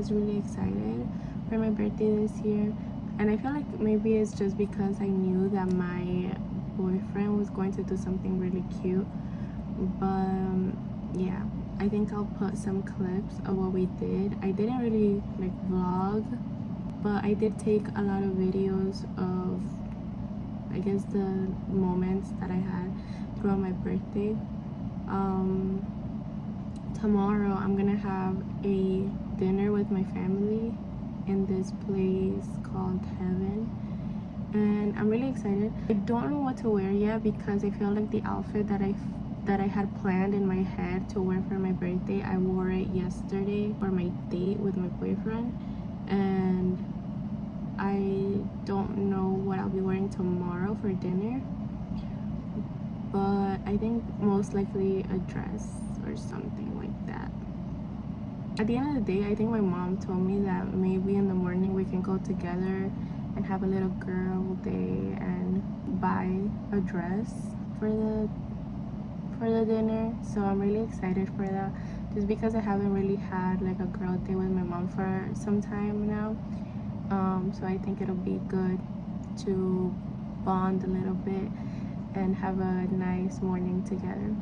was really excited for my birthday this year. And I feel like maybe it's just because I knew that my boyfriend was going to do something really cute. But yeah, I think I'll put some clips of what we did. I didn't really like vlog, but I did take a lot of videos of, I guess, the moments that I had throughout my birthday. Tomorrow I'm gonna have a dinner with my family in this place called Heaven, and I'm really excited. I don't know what to wear yet because I feel like the outfit that I had planned in my head to wear for my birthday, I wore it yesterday for my date with my boyfriend, and I don't know what I'll be wearing tomorrow for dinner, but I think most likely a dress or something like that. At the end of the day, I think my mom told me that maybe in the morning we can go together and have a little girl day and buy a dress for the dinner. So I'm really excited for that, just because I haven't really had like a girl day with my mom for some time now. So I think it'll be good to bond a little bit and have a nice morning together.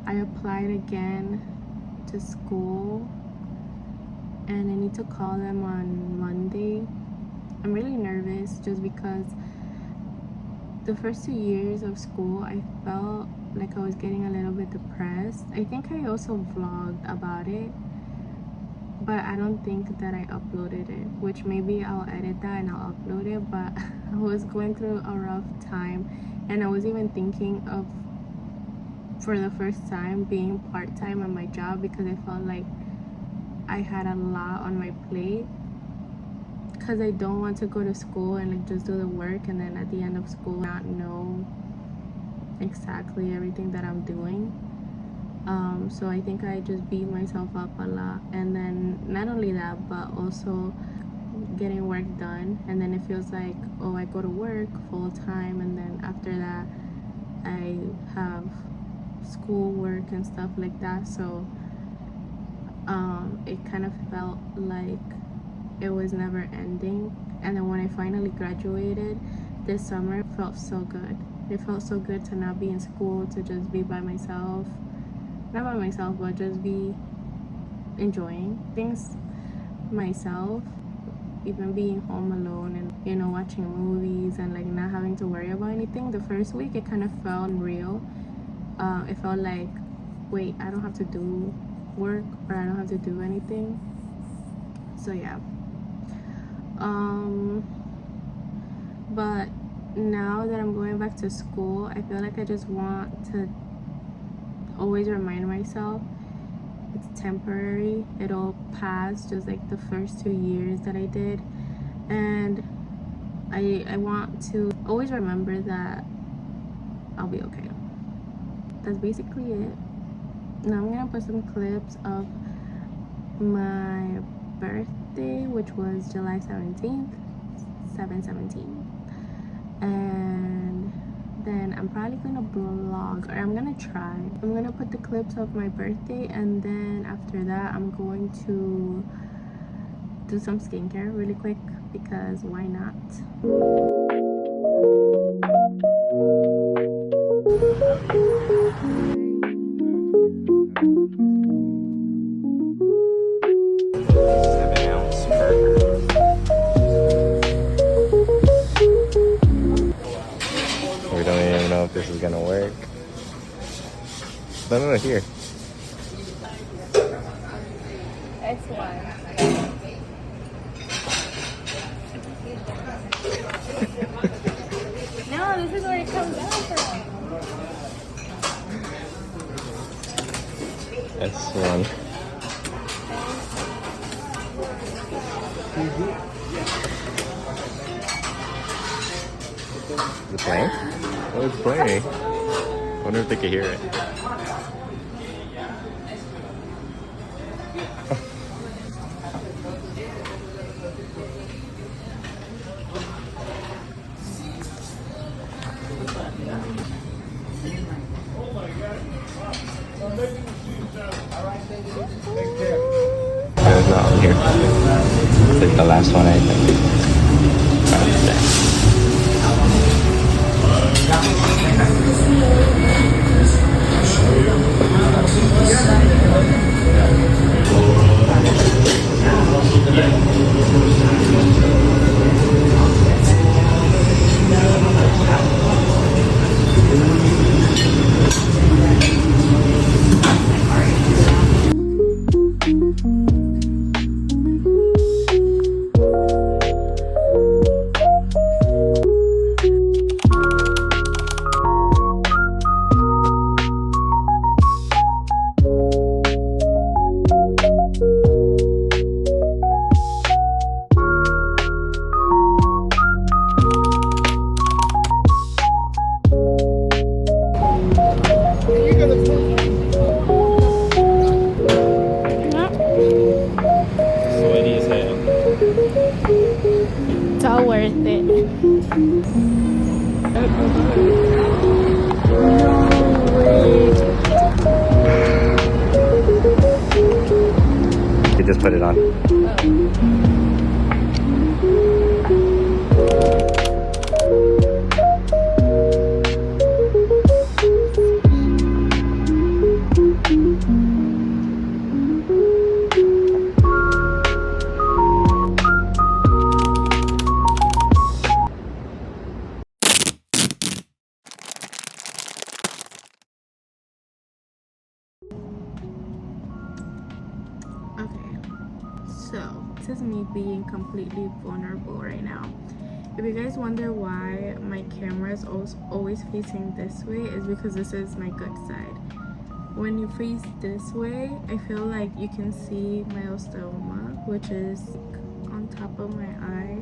I applied again to school and I need to call them on Monday. I'm really nervous just because the first 2 years of school I felt like I was getting a little bit depressed. I think I also vlogged about it, but I don't think that I uploaded it, which maybe I'll edit that and I'll upload it. But I was going through a rough time, and I was even thinking of, for the first time, being part-time at my job because I felt like I had a lot on my plate, because I don't want to go to school and like just do the work and then at the end of school not know exactly everything that I'm doing. So I think I just beat myself up a lot, and then not only that but also getting work done, and then it feels like, oh, I go to work full time and then after that I have school work and stuff like that. So it kind of felt like it was never ending. And then when I finally graduated this summer, it felt so good. It felt so good to not be in school, to just be by myself, not by myself but just be enjoying things myself, even being home alone and, you know, watching movies and like not having to worry about anything. The first week it kind of felt real. It felt like, wait, I don't have to do work or I don't have to do anything. So yeah. But now that I'm going back to school, I feel like I just want to always remind myself it's temporary, it'll pass, just like the first 2 years that I did. And I want to always remember that I'll be okay. That's basically it. Now I'm gonna put some clips of my birthday, which was July 17th, 7/17, and then I'm probably gonna vlog, or I'm gonna try. I'm gonna put the clips of my birthday, and then after that I'm going to do some skincare really quick because why not? We don't even know if this is gonna work. No, here. It's one. No, this is where it comes out from. S1. Is it playing? Oh, it's playing. I wonder if they can hear it. It's not Here. It's like the last one, I think. It's all worth it. You just put it on. Okay, so this is me being completely vulnerable right now. If you guys wonder why my camera is always facing this way, is because this is my good side. When you face this way, I feel like you can see my osteoma, which is on top of my eye,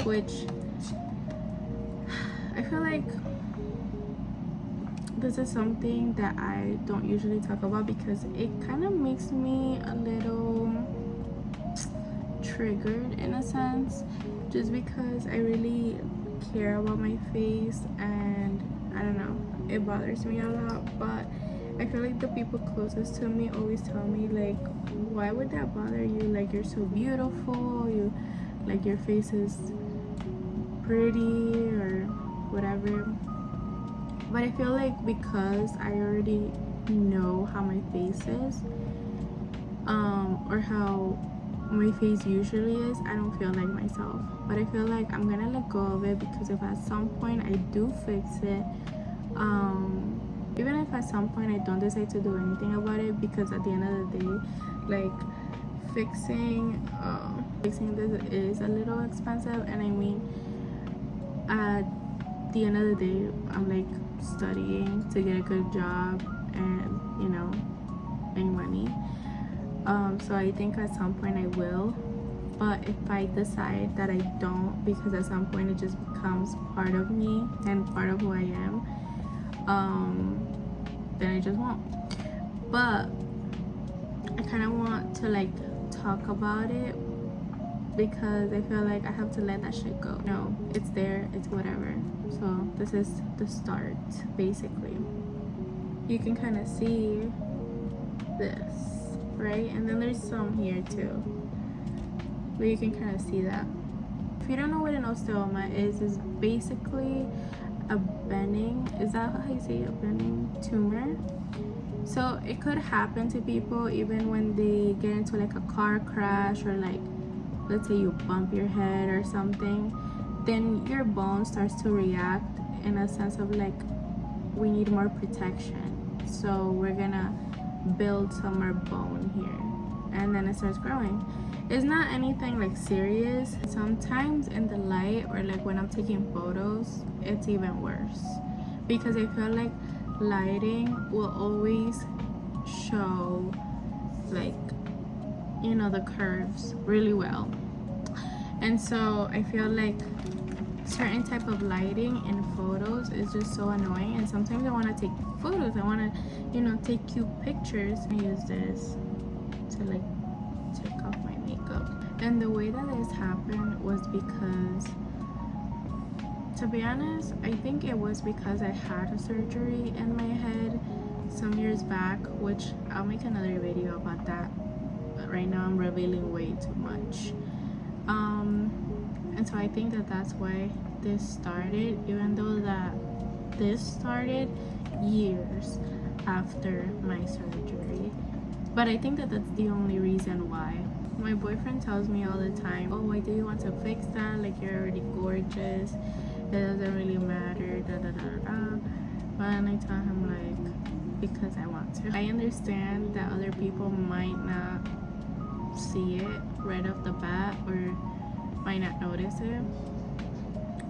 which I feel like this is something that I don't usually talk about because it kind of makes me a little triggered in a sense, just because I really care about my face, and I don't know, it bothers me a lot. But I feel like the people closest to me always tell me, like, why would that bother you? Like, you're so beautiful, you like, your face is pretty or whatever. But I feel like because I already know how my face is, or how my face usually is, I don't feel like myself. But I feel like I'm gonna let go of it, because if at some point I do fix it, even if at some point I don't decide to do anything about it, because at the end of the day, like, fixing this is a little expensive, and I mean, at the end of the day, I'm like studying to get a good job and, you know, make money. So I think at some point I will, but if I decide that I don't, because at some point it just becomes part of me and part of who I am, then I just won't. But I kind of want to, like, talk about it, because I feel like I have to let that shit go. No, it's there, it's whatever. So this is the start, basically. You can kind of see this, right? And then there's some here too, but you can kind of see that. If you don't know what an osteoma is basically a benign, is that how you say it, a benign tumor? So it could happen to people even when they get into like a car crash, or like, let's say you bump your head or something, then your bone starts to react in a sense of like, we need more protection, so we're gonna build some more bone here, and then it starts growing. It's not anything like serious. Sometimes in the light, or like when I'm taking photos, it's even worse, because I feel like lighting will always show, like, you know, the curves really well. And so I feel like certain type of lighting in photos is just so annoying, and sometimes I want to take photos, I want to, you know, take cute pictures. I use this to like take off my makeup. And the way that this happened was because, to be honest, I think it was because I had a surgery in my head some years back, which I'll make another video about that. right now I'm revealing way too much. And so I think that that's why this started, even though that this started years after my surgery. But I think that that's the only reason why. My boyfriend tells me all the time, oh, why do you want to fix that? Like, you're already gorgeous. It doesn't really matter, da da da da. But then I tell him, like, because I want to. I understand that other people might not see it right off the bat or might not notice it.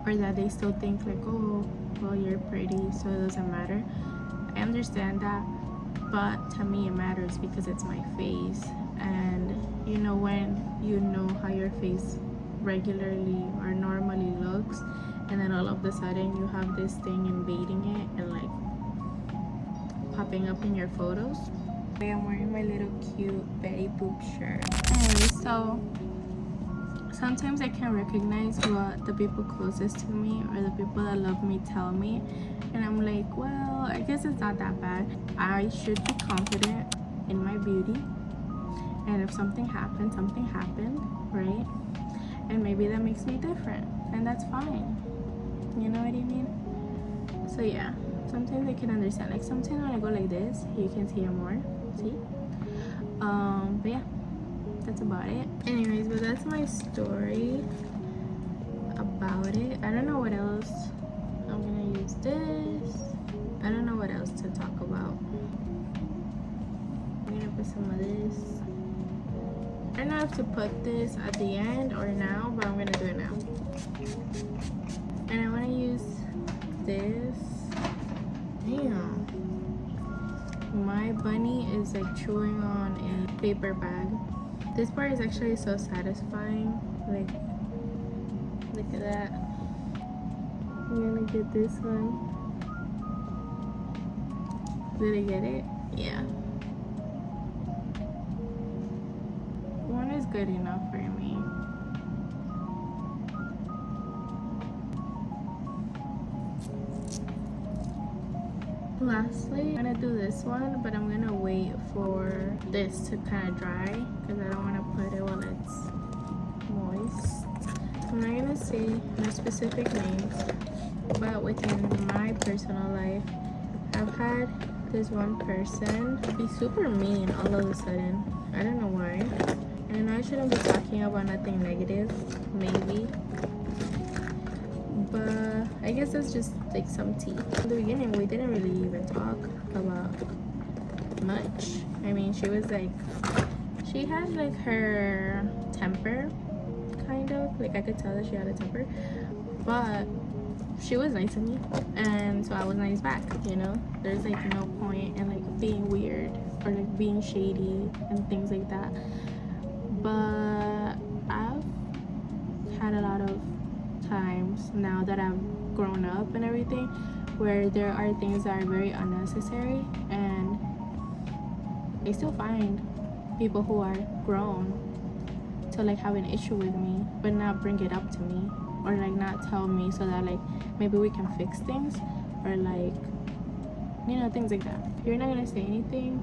Or that they still think, like, oh, well, you're pretty, so it doesn't matter. I understand that, but to me it matters because it's my face. And you know, when you know how your face regularly or normally looks, and then all of a sudden you have this thing invading it and like popping up in your photos. I'm wearing my little cute Betty Boop shirt. Anyway, so sometimes I can recognize what the people closest to me or the people that love me tell me, and I'm like, well, I guess it's not that bad. I should be confident in my beauty, and if something happened, right? And maybe that makes me different, and that's fine. You know what I mean? So yeah, sometimes I can understand. Like sometimes when I go like this, you can see it more. See? But yeah, that's about it. Anyways, but that's my story about it. I don't know what else. I'm gonna use this. I don't know what else to talk about. I'm gonna put some of this. I don't know if to put this at the end or now, but I'm gonna do it now. And I wanna use this. Damn. My bunny is like chewing on a paper bag. This part is actually so satisfying. Like, look at that. I'm gonna get this one. Did I get it? Yeah. One is good enough for me. Lastly, I'm gonna do this one, but I'm gonna wait for this to kind of dry because I don't want to put it while it's moist. I'm not gonna say no specific names, but within my personal life, I've had this one person be super mean all of a sudden. I don't know why. And I shouldn't be talking about nothing negative, maybe. But I guess that's just like some tea. In the beginning, we didn't really even talk about much. I mean, she was like, she had like her temper, kind of. Like I could tell that she had a temper. But she was nice to me, and so I was nice back, you know? There's like no point in like being weird or like being shady and things like that. But I've had a lot of times now that I've grown up and everything where there are things that are very unnecessary, and I still find people who are grown to like have an issue with me but not bring it up to me or like not tell me so that like maybe we can fix things or like, you know, things like that. If you're not gonna say anything,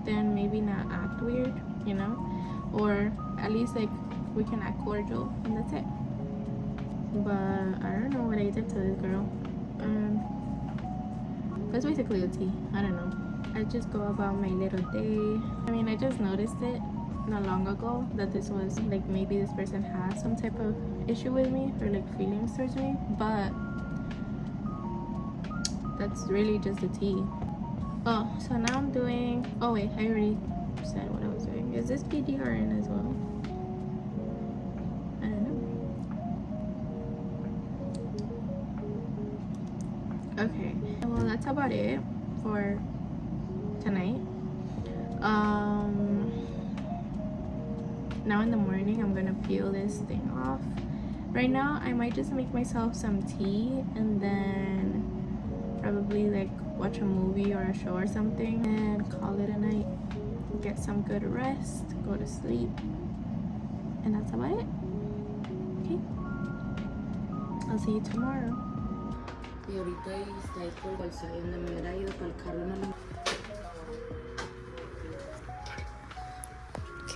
then maybe not act weird, you know, or at least like we can act cordial and that's it. But I don't know what I did to this girl. That's basically the tea. I don't know. I just go about my little day. I mean, I just noticed it not long ago that this was like maybe this person has some type of issue with me or like feelings towards me, but that's really just the tea. Oh, so now I'm doing, oh wait, I already said what I was doing. Is this PDRN as well? I don't know. Okay, well that's about it for tonight. Now in the morning I'm gonna peel this thing off. Right now I might just make myself some tea and then probably like watch a movie or a show or something and call it a night. Get some good rest, go to sleep, and that's about it. Okay, I'll see you tomorrow. Y ahorita está ahí por Balsay, donde me hubiera ido para el carro. No.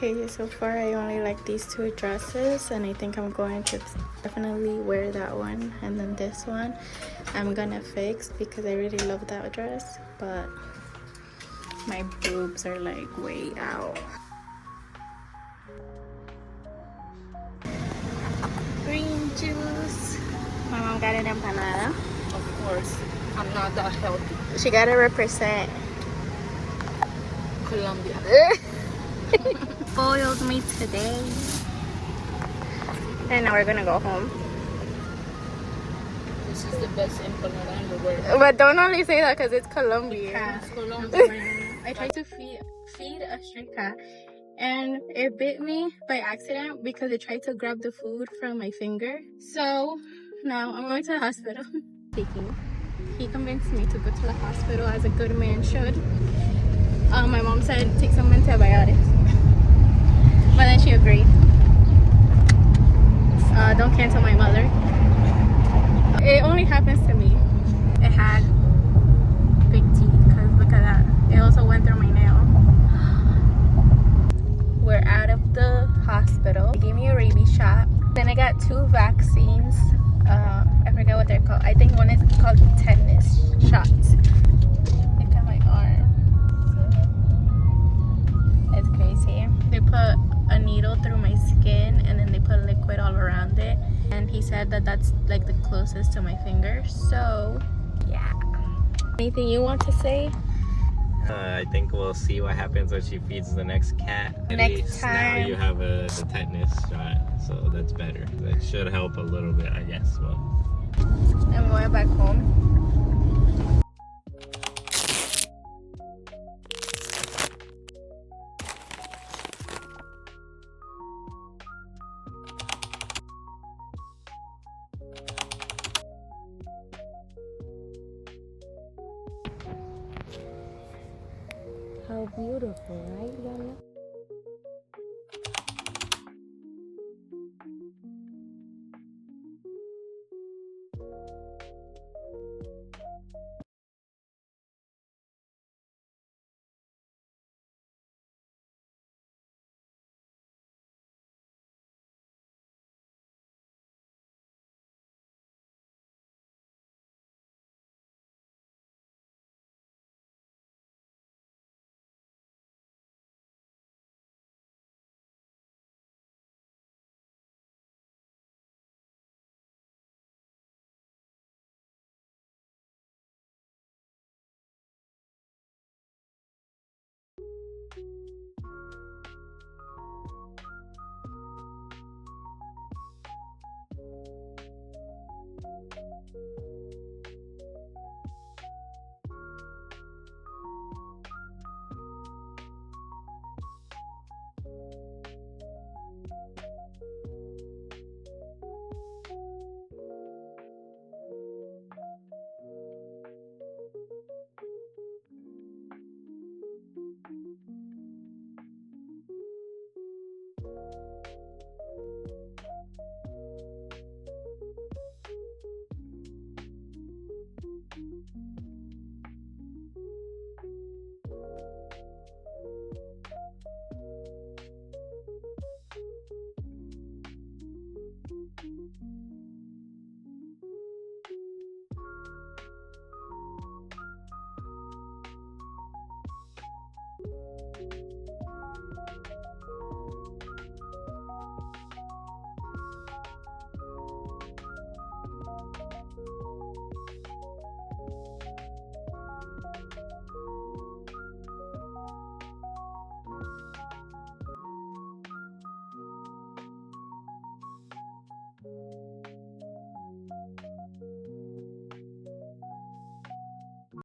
Okay, so far I only like these two dresses, and I think I'm going to definitely wear that one, and then this one I'm gonna fix because I really love that dress, but my boobs are like way out. Green juice. My mom got an empanada. Of course, I'm not that healthy. She gotta represent Colombia. spoiled me today. And now we're gonna go home. This is the best empanada in the world. But don't only say that because it's Colombia. It's Colombia. I tried to feed a stray cat, and it bit me by accident because it tried to grab the food from my finger. So now I'm going to the hospital. Speaking, he convinced me to go to the hospital as a good man should. My mom said take some antibiotics, but then she agreed. Don't cancel my mother. It only happens to me. It had big teeth because look at that. It also went through my nail. We're out of the hospital. They gave me a rabies shot. Then I got 2 vaccines. I forget what they're called. I think one is called tetanus shots. Look at my arm. It's crazy. They put a needle through my skin and then they put liquid all around it. And he said that that's like the closest to my finger. So, yeah. Anything you want to say? I think we'll see what happens when she feeds the next cat. At Next least time. now you have the tetanus shot, so that's better. That should help a little bit, I guess. Well, I'm going back home. How beautiful, right, Yana?